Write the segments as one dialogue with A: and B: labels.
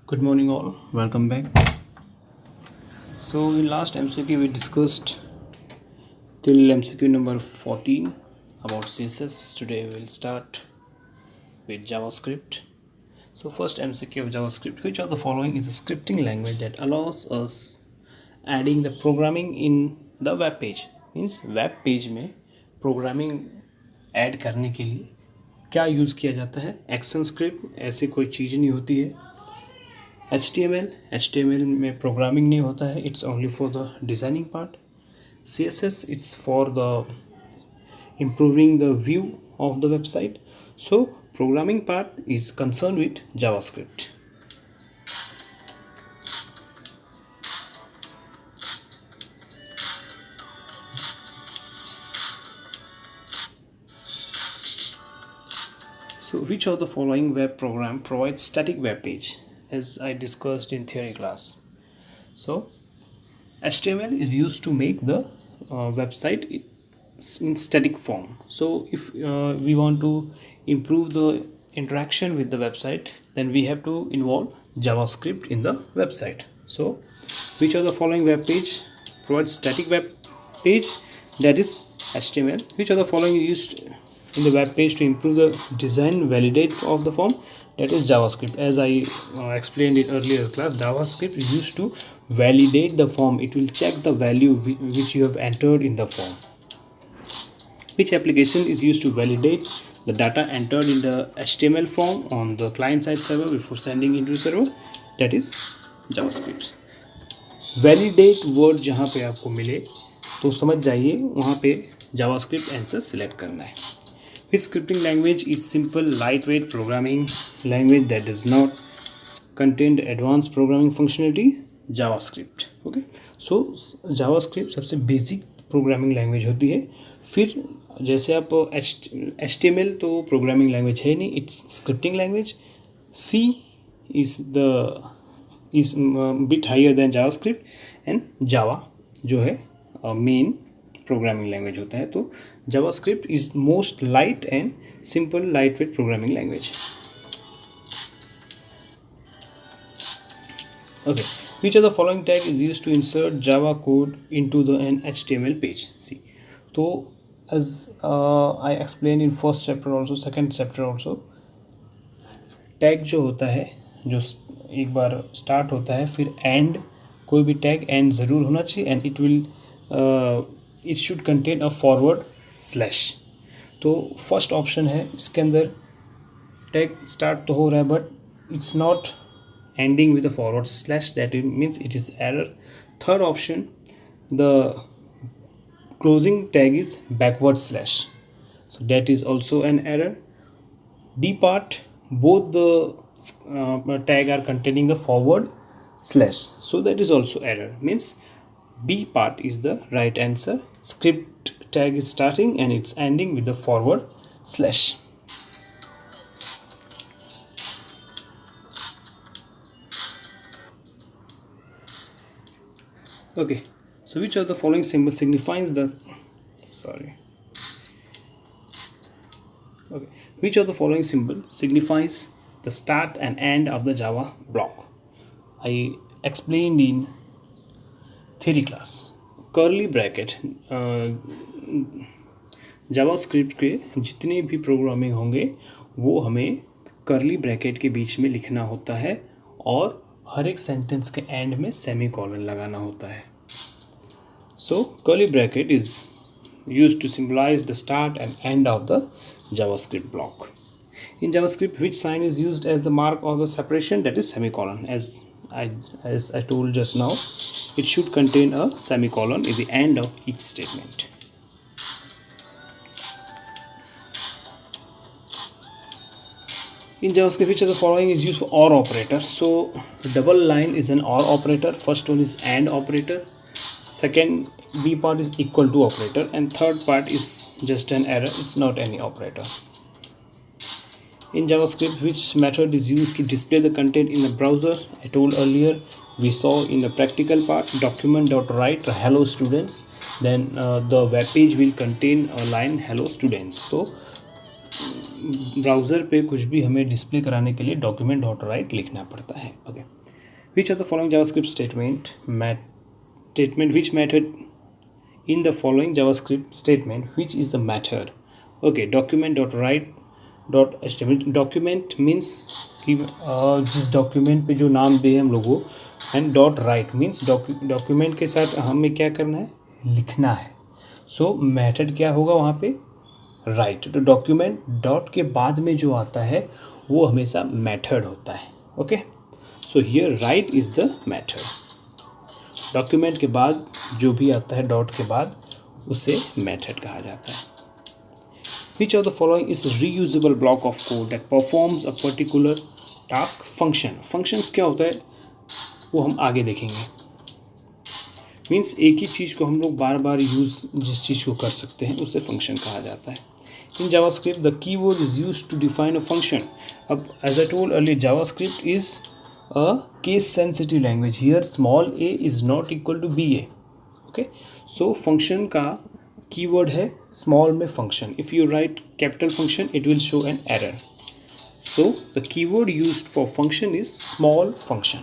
A: Good morning all, welcome back. So in last MCQ we discussed till MCQ number 14 about CSS. Today we will start with JavaScript. So first MCQ of JavaScript, which of the following is a scripting language that allows us adding the programming in the web page? Means web page में programming add करने के लिए क्या use किया जाता है? Action script ऐसी कोई चीज़ नहीं होती है. HTML में प्रोग्रामिंग नहीं होता है, it's only for the designing part. CSS it's for the improving the view of the website. So programming part is concern with JavaScript. So which of the following web program provides static web page, as I discussed in theory class? So HTML is used to make the website in static form. So if we want to improve the interaction with the website, then we have to involve JavaScript in the website. So which of the following web page provides static web page? That is HTML. Which of the following is used in the web page to improve the design validate of the form? That is JavaScript. As I explained in earlier class, JavaScript is used to validate the form. It will check the value which you have entered in the form. Which application is used to validate the data entered in the HTML form on the client side server before sending into server? That is JavaScript. Validate word जहाँ पे आपको मिले तो समझ जाइए वहाँ पे JavaScript answer select करना है. Which scripting language is simple, lightweight programming language that does not contain advanced programming functionality? JavaScript. Okay. So JavaScript सबसे बेसिक प्रोग्रामिंग लैंग्वेज होती है. फिर जैसे आप HTML तो प्रोग्रामिंग लैंग्वेज है नहीं, it's scripting language. C is bit higher than JavaScript, and Java जो है मेन प्रोग्रामिंग लैंग्वेज होता है. तो JavaScript is most light and simple light weight programming language. Okay, which of the following tag is used to insert Java code into an HTML page? See, तो as I explained in first chapter also, second chapter also, tag जो होता है, जो एक बार start होता है, फिर and, कोई भी टैग एंड ज़रूर होना चाहिए, and it should contain a forward slash. तो फर्स्ट ऑप्शन है, इसके अंदर टैग स्टार्ट तो हो रहा है but it's not ending with a forward slash, that means it is error. Third option, the closing tag is backward slash, so that is also an error. D part, both the tag are containing the forward slash, so that is also error. Means B part is the right answer. Script tag is starting and it's ending with the forward slash. Okay, so which of the following symbol signifies the which of the following symbol signifies the start and end of the Java block? I explained in theory class. Curly bracket, JavaScript के जितने भी programming होंगे वो हमें curly bracket के बीच में लिखना होता है, और हर एक सेंटेंस के एंड में सेमी कॉलन लगाना होता है. So curly bracket is used to symbolize the start and end of the JavaScript block. In JavaScript, which sign is used as the mark of the separation? That is semicolon. As I told just now, it should contain a semicolon at the end of each statement. In JavaScript, which of the following is used for OR operator? So double line is an OR operator. First one is AND operator. Second, B part is equal to operator, and third part is just an error, it's not any operator. In JavaScript, which method is used to display the content in the browser? I told earlier, we saw in the practical part, document.write hello students, then the web page will contain a line hello students. तो browser पे कुछ भी हमें display कराने के लिए document.write लिखना पड़ता है. Okay, Which of the following JavaScript statement which method in the following JavaScript statement which is the method? Okay, document.write.html. document means कि जिस डॉक्यूमेंट पे जो नाम दे हम लोगों, and dot right means document के साथ हमें क्या करना है, लिखना है. सो मेथड क्या होगा वहाँ पे, राइट. तो डॉक्यूमेंट डॉट के बाद में जो आता है वो हमेशा मेथड होता है. Okay, so here right is the method. Document के बाद जो भी आता है डॉट के बाद उसे मेथड कहा जाता है. Which of the following is a reusable block of code that performs a particular task? Function. Functions क्या होता है वो हम आगे देखेंगे. मीन्स एक ही चीज़ को हम लोग बार बार यूज़ जिस चीज़ को कर सकते हैं उसे फंक्शन कहा जाता है. In JavaScript, the keyword is used to define a function. अब as I told earlier, JavaScript is a case-sensitive language. Here, small a is not equal to ba. Okay, so function का keyword है small में function. If you right capital function it will show an error. So the keyword used for function is small function.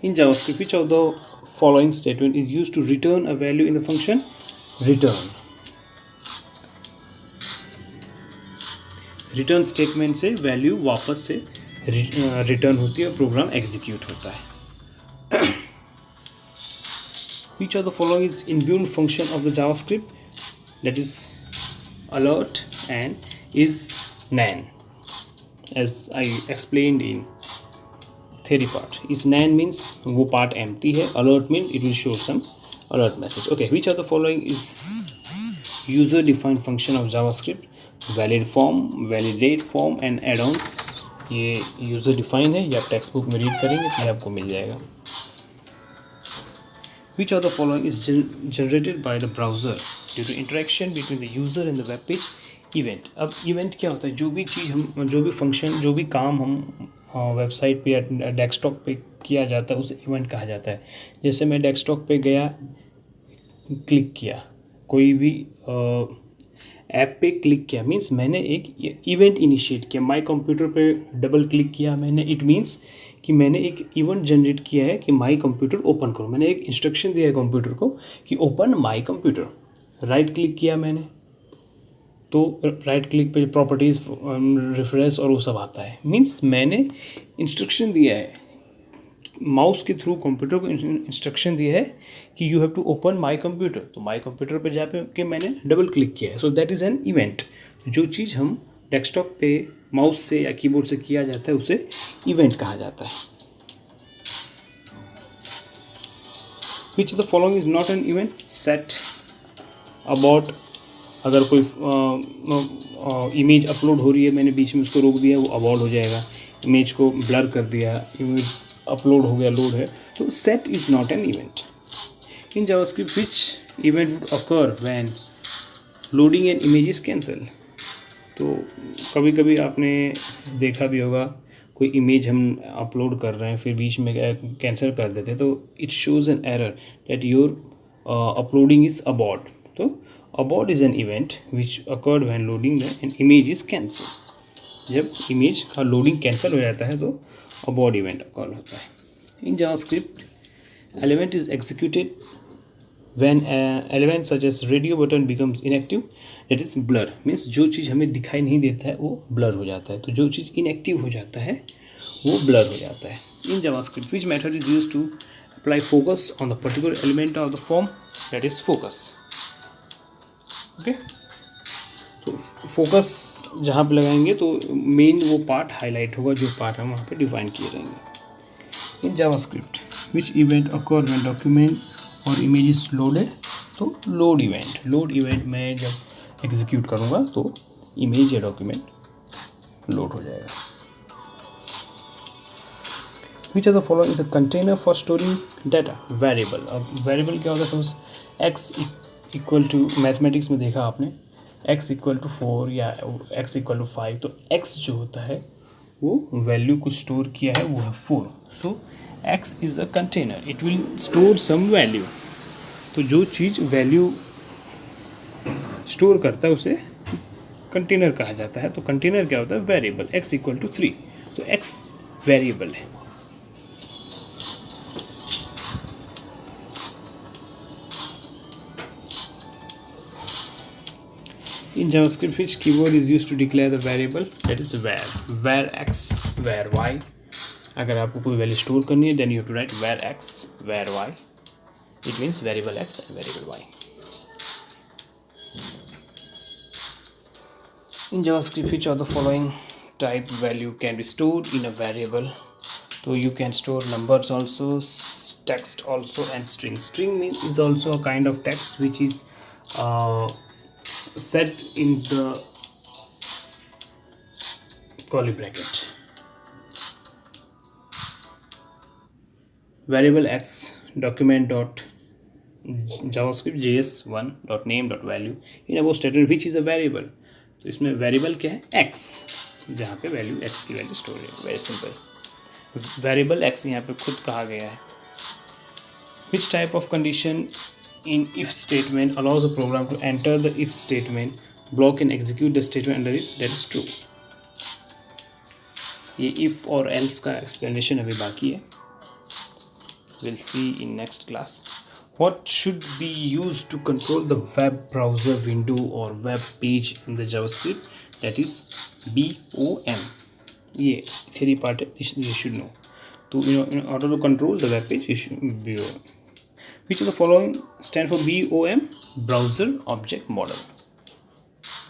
A: In JavaScript which of the following statement is used to return a value in the function? Return. Return statement से value वापस से return होती है, program execute होता है. Which of the following is inbuilt function of the JavaScript? That is alert and is nan. As I explained in theory part, is nan means वो part empty है, alert means it will show some alert message. Okay, which of the following is user defined function of JavaScript? Valid form, validate form and add-ons. ये user defined है, ये आप text book में read करेंगे तो आपको मिल जाएगा. Which of the following is generated by the browser due to interaction between the user and the web page? Event. अब event क्या होता है, जो भी चीज़ हम, जो भी फंक्शन, जो भी काम हम वेबसाइट पे या डेस्कटॉप पे किया जाता है उसे इवेंट कहा जाता है. जैसे मैं डेस्कटॉप पे गया, क्लिक किया, कोई भी ऐप पे क्लिक किया मीन्स मैंने एक इवेंट इनिशिएट किया. माई कंप्यूटर पे डबल क्लिक किया मैंने, इट मीन्स कि मैंने एक इवेंट जनरेट किया है कि माई कंप्यूटर ओपन करो. मैंने एक इंस्ट्रक्शन दिया है कंप्यूटर को कि open my computer. Right click किया मैंने तो राइट क्लिक पे प्रॉपर्टीज़, रेफरेंस और वो सब आता है. मीन्स मैंने इंस्ट्रक्शन दिया है, माउस के थ्रू कंप्यूटर को इंस्ट्रक्शन दिया है कि you have to open my computer. तो माई कंप्यूटर पे जा के मैंने डबल क्लिक किया है. So that is an event. जो चीज़ हम डेस्कटॉप पे माउस से या कीबोर्ड से किया जाता है उसे इवेंट कहा जाता है. Which of the following is not an event? Set, abort. अगर कोई इमेज अपलोड हो रही है, मैंने बीच में उसको रोक दिया, वो अबॉर्ट हो जाएगा. इमेज को ब्लर कर दिया, इमेज अपलोड हो गया, लोड है, तो set is not an event. In JavaScript which event would occur when loading an image is cancelled? तो कभी कभी आपने देखा भी होगा, कोई इमेज हम अपलोड कर रहे हैं फिर बीच में कैंसिल कर देते हैं, तो it shows an error that your uploading is abort. तो abort is an event which occurred when loading an image is cancel. जब इमेज का लोडिंग कैंसिल हो जाता है तो अबॉर्ट इवेंट अकर्ड होता है. In JavaScript element is executed when element such as radio button becomes inactive, that is blur. Means जो चीज़ हमें दिखाई नहीं देता है वो ब्लर हो जाता है. तो जो चीज़ इनएक्टिव हो जाता है वो ब्लर हो जाता है. In JavaScript which method is used to apply focus on the particular element of the form? that is focus. Okay, तो फोकस जहाँ पे लगाएंगे तो मेन वो पार्ट हाईलाइट होगा जो पार्ट हम वहाँ पे डिफाइन किए रहेंगे. In JavaScript which event occur when document और इमेज इज लोडेड? तो लोड इवेंट मैं जब एग्जीक्यूट करूँगा तो इमेज या डॉक्यूमेंट लोड हो जाएगा. Which are the following is a container for storing data? Variable. अब वेरिएबल क्या होता है, suppose X equal to, mathematics में देखा आपने, एक्स इक्वल टू 4 या एक्स इक्वल टू 5, तो एक्स जो होता है वो वैल्यू कुछ स्टोर किया है, वो है 4. सो x is a container, it will store some value. तो जो चीज़ वैल्यू स्टोर करता है उसे कंटेनर कहा जाता है. तो कंटेनर क्या होता है, वेरिएबल. x इक्वल टू 3, तो x वेरिएबल है। In JavaScript, which keyword is used to declare the variable? That is var x, var y. अगर आपको कोई वैल्यू स्टोर करनी है, then you have to write var x, var y. It means variable x and variable y. In JavaScript, which of the following type value can be stored in a variable? So you can store numbers also, text also, and string. String is also a kind of text which is set in the curly bracket. Variable x document dot javascript js1 dot name dot value in above statement which is a variable. तो इसमें variable क्या है? x, जहाँ पे value x की value store है। Very simple. Variable x यहाँ पे खुद कहा गया है। Which type of condition in if statement allows the program to enter the if statement block and execute the statement under it? That is true. ये if और else का explanation अभी बाकी है। We'll see in next class. What should be used to control the web browser window or web page in the JavaScript? That is BOM. ये theory part है, you should know. So in order to control the web page, you should BOM. Which of the following stand for BOM? Browser Object Model.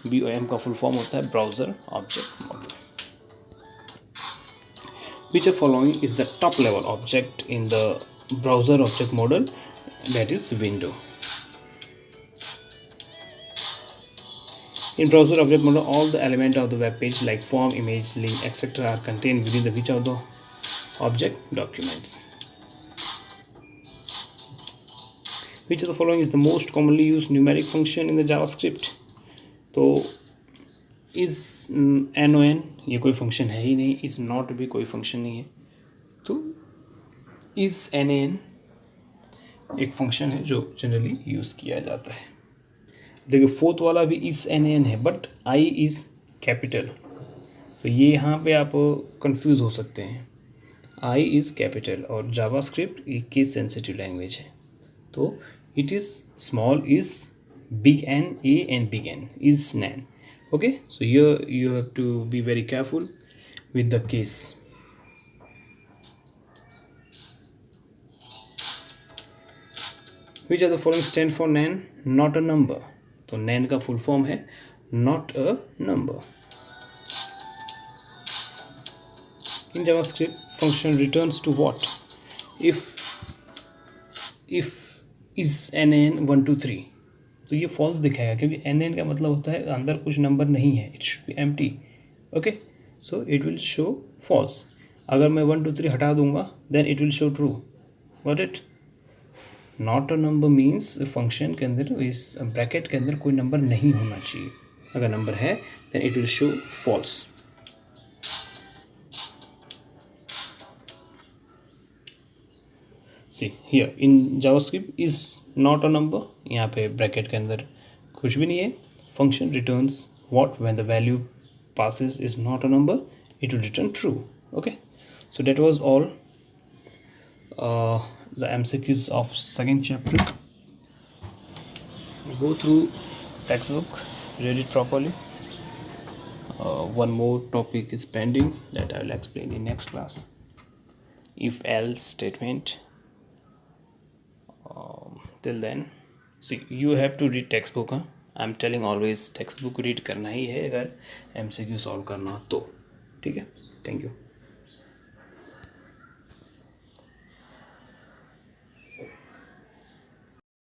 A: BOM का full form होता है Browser Object Model. Which of the following is the top level object in the browser object model? That is window. In browser object model, all the elements of the web page like form, image, link, etc. are contained within the which of the object documents. Which of the following is the most commonly used numeric function in the JavaScript? तो is non ये कोई function है ही नहीं, is not भी कोई function नहीं है, तो is nan एक फंक्शन है जो जनरली यूज़ किया जाता है। देखिए फोर्थ वाला भी इस NaN है बट आई इज़ कैपिटल, तो ये यहाँ पे आप कंफ्यूज हो सकते हैं। आई इज़ कैपिटल और जावास्क्रिप्ट एक केस सेंसिटिव लैंग्वेज है, तो it is small is big N A and big N is NaN. Okay, so you have to be very careful with the case. Which of the following stand for nan? Not a number. तो nan का full form है not a number. In JavaScript, function returns to what? If is nan 1 2 3, तो ये false दिखाएगा क्योंकि nan का मतलब होता है अंदर कुछ नंबर नहीं है, it should be empty. Okay, so it will show false. अगर मैं 1 2 3 हटा दूंगा then it will show true. Got it? Not a number means function के अंदर इस ब्रैकेट के अंदर कोई नंबर नहीं होना चाहिए, अगर नंबर है then it will show false. See here in JavaScript is not a number, यहाँ पे ब्रैकेट के अंदर कुछ भी नहीं है। Function returns what when the value passes is not a number, it will return true. Okay, so that was all the MCQs of second chapter. Go through textbook, read it properly. One more topic is pending that I will explain in next class. If else statement. Till then, see, you have to read textbook. I'm telling always textbook read करना ही है अगर MCQ solve करना हो तो, ठीक है। Thank you.